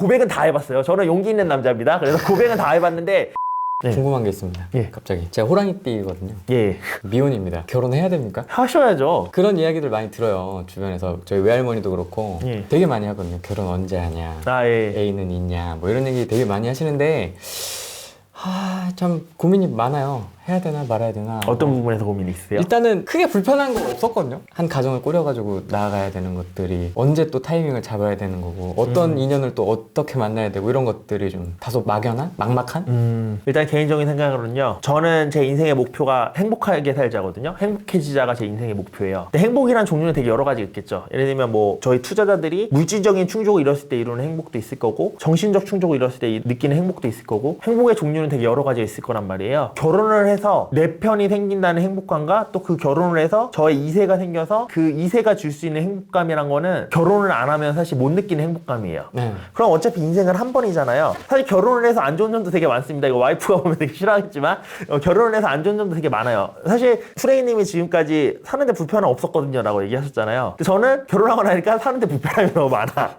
고백은 다 해봤어요. 저는 용기 있는 남자입니다. 그래서 고백은 다 해봤는데 네. 궁금한 게 있습니다. 예. 갑자기 제가 호랑이띠거든요. 예, 미혼입니다. 결혼해야 됩니까? 하셔야죠. 그런 이야기들 많이 들어요. 주변에서 저희 외할머니도 그렇고 예. 되게 많이 하거든요. 결혼 언제 하냐, 예. 애인은 있냐, 뭐 이런 얘기 되게 많이 하시는데 참 고민이 많아요. 해야 되나 말아야 되나. 어떤 부분에서 고민이 있으세요? 일단은 크게 불편한 건 없었거든요. 한 가정을 꾸려가지고 나아가야 되는 것들이 언제 또 타이밍을 잡아야 되는 거고 어떤 인연을 또 어떻게 만나야 되고 이런 것들이 좀 다소 막연한? 막막한? 일단 개인적인 생각으로는요, 저는 제 인생의 목표가 행복하게 살자거든요. 행복해지자가 제 인생의 목표예요. 근데 행복이란 종류는 되게 여러 가지 있겠죠. 예를 들면 뭐 저희 투자자들이 물질적인 충족을 이뤘을 때 이루는 행복도 있을 거고, 정신적 충족을 이뤘을 때 느끼는 행복도 있을 거고, 행복의 종류는 되게 여러 가지가 있을 거란 말이에요. 결혼을 해서 내 편이 생긴다는 행복감과 또 그 결혼을 해서 저의 2세가 생겨서 그 2세가 줄 수 있는 행복감이란 거는 결혼을 안 하면 사실 못 느끼는 행복감이에요. 네. 그럼 어차피 인생은 한 번이잖아요. 사실 결혼을 해서 안 좋은 점도 되게 많습니다. 이거 와이프가 보면 되게 싫어하겠지만 결혼을 해서 안 좋은 점도 되게 많아요. 사실 프레이님이 지금까지 사는데 불편함 없었거든요 라고 얘기하셨잖아요. 근데 저는 결혼하고 나니까 사는데 불편함이 너무 많아.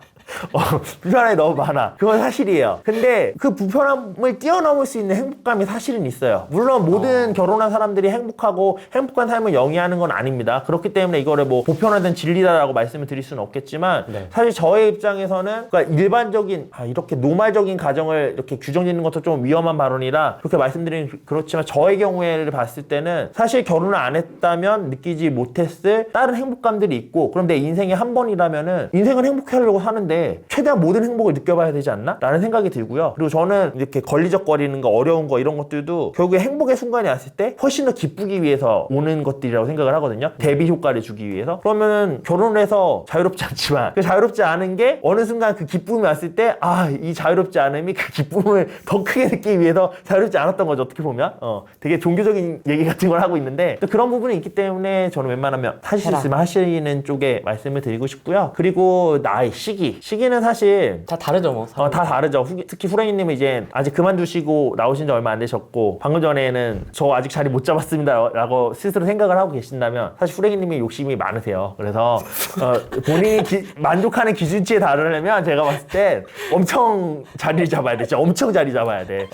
불편함이 너무 많아. 그건 사실이에요. 근데 그 불편함을 뛰어넘을 수 있는 행복감이 사실은 있어요. 물론 모든 결혼한 사람들이 행복하고 행복한 삶을 영위하는 건 아닙니다. 그렇기 때문에 이거를 뭐 보편화된 진리다라고 말씀을 드릴 수는 없겠지만 네. 사실 저의 입장에서는 그러니까 일반적인 이렇게 노말적인 가정을 이렇게 규정짓는 것도 좀 위험한 발언이라 그렇게 말씀드리는 그렇지만 저의 경우에를 봤을 때는 사실 결혼을 안 했다면 느끼지 못했을 다른 행복감들이 있고, 그럼 내 인생에 한 번이라면은 인생을 행복해 하려고 사는데 최대한 모든 행복을 느껴봐야 되지 않나? 라는 생각이 들고요. 그리고 저는 이렇게 걸리적거리는 거, 어려운 거 이런 것들도 결국에 행복의 순간이 왔을 때 훨씬 더 기쁘기 위해서 오는 것들이라고 생각을 하거든요. 대비 효과를 주기 위해서. 그러면 결혼을 해서 자유롭지 않지만 그 자유롭지 않은 게 어느 순간 그 기쁨이 왔을 때 이 자유롭지 않음이 그 기쁨을 더 크게 느끼기 위해서 자유롭지 않았던 거죠. 어떻게 보면 되게 종교적인 얘기 같은 걸 하고 있는데 또 그런 부분이 있기 때문에 저는 웬만하면 하실 수 있으면 하시는 쪽에 말씀을 드리고 싶고요. 그리고 나이, 시기는 사실 다 다르죠 뭐. 다 다르죠. 특히 후랭이님은 이제 아직 그만두시고 나오신 지 얼마 안 되셨고, 방금 전에는 저 아직 자리 못 잡았습니다 라고 스스로 생각을 하고 계신다면 사실 후랭이님이 욕심이 많으세요. 그래서 본인이 만족하는 기준치에 달하려면 제가 봤을 때 엄청 자리를 잡아야 돼. 진짜 엄청 자리 잡아야 돼.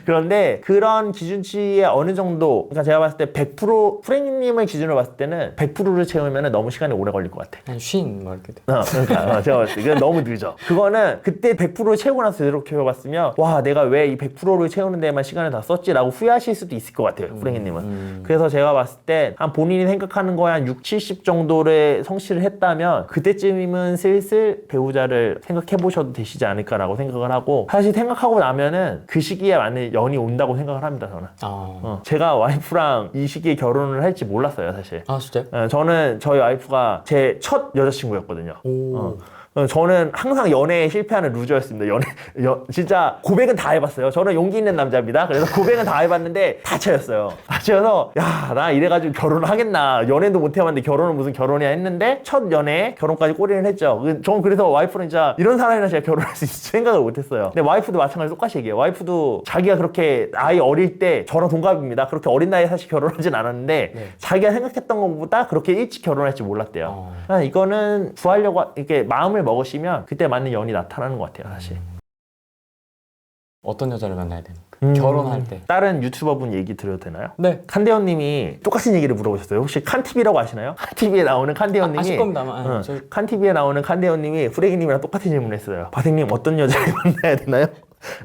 그런데 그런 기준치에 어느 정도, 그러니까 제가 봤을 때 100% 후랭이님을 기준으로 봤을 때는 100%를 채우면 너무 시간이 오래 걸릴 것 같아. 한 쉰 뭐 이렇게 돼. 그러니까 제가 봤을 때 이건 너무 늦어. 그거는 그때 100%를 채우고 나서 제대로 채워봤으면 와, 내가 왜 이 100%를 채우는 데만 시간을 다 썼지라고 후회하실 수도 있을 것 같아요. 후랭이님은. 그래서 제가 봤을 때 한 본인이 생각하는 거에 한 60, 70 정도를 성취를 했다면 그때쯤이면 슬슬 배우자를 생각해 보셔도 되시지 않을까라고 생각을 하고, 사실 생각하고 나면은 그 시기에 맞는 연이 온다고 생각을 합니다. 저는. 제가 와이프랑 이 시기에 결혼을 할지 몰랐어요, 사실. 진짜요? 저는 저희 와이프가 제 첫 여자친구였거든요. 저는 항상 연애에 실패하는 루저였습니다. 진짜 고백은 다 해봤어요. 저는 용기 있는 남자입니다. 그래서 고백은 다 해봤는데 다 차였어요. 다 차여서 나 이래가지고 결혼을 하겠나. 연애도 못 해봤는데 결혼은 무슨 결혼이야 했는데 첫 연애에 결혼까지 꼬리를 했죠. 저는 그래서 와이프는 진짜 이런 사람이랑 제가 결혼할 수 있을 생각을 못했어요. 근데 와이프도 마찬가지로 똑같이 얘기해요. 와이프도 자기가 그렇게 아이 어릴 때, 저랑 동갑입니다. 그렇게 어린 나이에 사실 결혼하진 않았는데 자기가 생각했던 것보다 그렇게 일찍 결혼할 줄 몰랐대요. 이거는 구하려고 이렇게 마음을 먹으시면 그때 맞는 연이 나타나는 것 같아요, 사실. 어떤 여자를 만나야 됩니까? 결혼할 때. 다른 유튜버분 얘기 드려도 되나요? 네. 칸대원님이 똑같은 얘기를 물어보셨어요. 혹시 칸TV라고 아시나요? 칸TV에 나오는 칸대원님이 아실 겁니다 아마. 칸TV에 나오는 칸대원님이 후레기님이랑 똑같은 질문을 했어요. 바생님 어떤 여자를 만나야 되나요?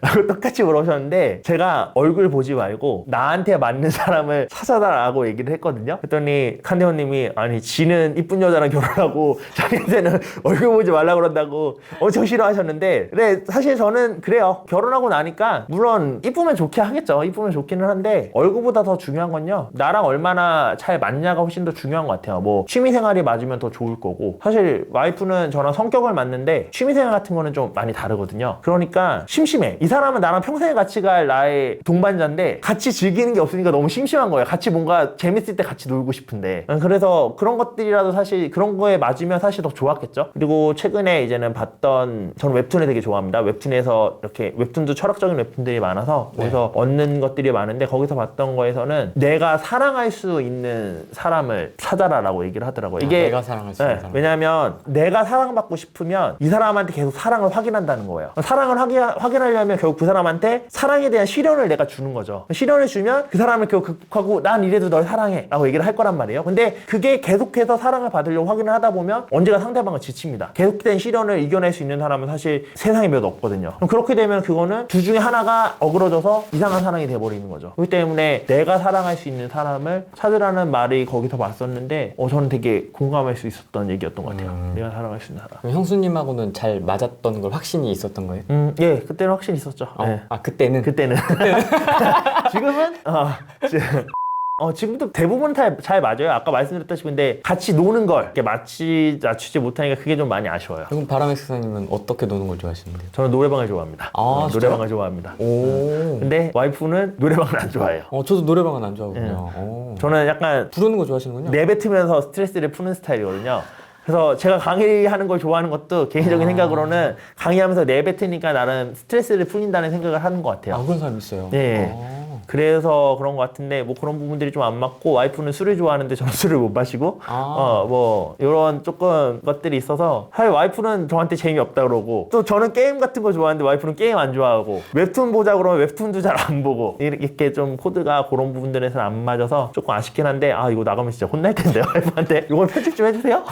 라고 똑같이 물어보셨는데 제가 얼굴 보지 말고 나한테 맞는 사람을 찾아달라고 얘기를 했거든요. 그랬더니 칸대원님이 아니 지는 이쁜 여자랑 결혼하고 자기한테는 얼굴 보지 말라고 그런다고 엄청 싫어하셨는데, 근데 사실 저는 그래요. 결혼하고 나니까 물론 이쁘면 좋게 하겠죠. 이쁘면 좋기는 한데 얼굴보다 더 중요한 건요, 나랑 얼마나 잘 맞냐가 훨씬 더 중요한 것 같아요. 뭐 취미생활이 맞으면 더 좋을 거고, 사실 와이프는 저랑 성격을 맞는데 취미생활 같은 거는 좀 많이 다르거든요. 그러니까 심심해. 궁금해. 이 사람은 나랑 평생을 같이 갈 나의 동반자인데 같이 즐기는 게 없으니까 너무 심심한 거예요. 같이 뭔가 재밌을 때 같이 놀고 싶은데. 그래서 그런 것들이라도 사실 그런 거에 맞으면 사실 더 좋았겠죠. 그리고 최근에 이제는 봤던, 저는 웹툰을 되게 좋아합니다. 웹툰에서 이렇게 웹툰도 철학적인 웹툰들이 많아서 거기서 얻는 것들이 많은데, 거기서 봤던 거에서는 내가 사랑할 수 있는 사람을 찾아라라고 얘기를 하더라고요. 이게 내가 사랑할 수 있는 사람. 왜냐하면 내가 사랑받고 싶으면 이 사람한테 계속 사랑을 확인한다는 거예요. 사랑을 확인하려면 결국 그 사람한테 사랑에 대한 시련을 내가 주는 거죠. 시련을 주면 그 사람을 결국 극복하고 난 이래도 널 사랑해 라고 얘기를 할 거란 말이에요. 근데 그게 계속해서 사랑을 받으려고 확인을 하다 보면 언제가 상대방을 지칩니다. 계속된 시련을 이겨낼 수 있는 사람은 사실 세상에 몇 없거든요. 그럼 그렇게 되면 그거는 둘 중에 하나가 어그러져서 이상한 사랑이 돼버리는 거죠. 그렇기 때문에 내가 사랑할 수 있는 사람을 찾으라는 말이 거기서 봤었는데 저는 되게 공감할 수 있었던 얘기였던 것 같아요. 내가 사랑할 수 있는 사람. 그럼 형수님하고는 잘 맞았던 걸 확신이 있었던 거예요? 예, 그때는 확실히 있었죠. 네. 그때는? 지금은 지금도 대부분 잘 맞아요. 아까 말씀드렸다시피. 근데 같이 노는 걸 이렇게 맞추지 못하니까 그게 좀 많이 아쉬워요. 그럼 바람엑스 사장님은 어떻게 노는 걸 좋아하시는데요? 저는 노래방을 좋아합니다. 노래방을 좋아합니다. 근데 와이프는 노래방을 안 좋아해요. 저도 노래방은 안 좋아하거든요. 저는 약간 부르는 거 좋아하시는군요. 내뱉으면서 스트레스를 푸는 스타일이거든요. 그래서 제가 강의하는 걸 좋아하는 것도 개인적인 생각으로는 강의하면서 내뱉으니까 나름 스트레스를 풀린다는 생각을 하는 것 같아요. 그런 사람 있어요. 네. 그래서 그런 것 같은데 뭐 그런 부분들이 좀 안 맞고, 와이프는 술을 좋아하는데 저는 술을 못 마시고 뭐 이런 조금 것들이 있어서, 사실 와이프는 저한테 재미없다 그러고, 또 저는 게임 같은 거 좋아하는데 와이프는 게임 안 좋아하고, 웹툰 보자 그러면 웹툰도 잘 안 보고, 이렇게 좀 코드가 그런 부분들에서는 안 맞아서 조금 아쉽긴 한데, 이거 나가면 진짜 혼날 텐데 와이프한테 이걸 편집 좀 해주세요.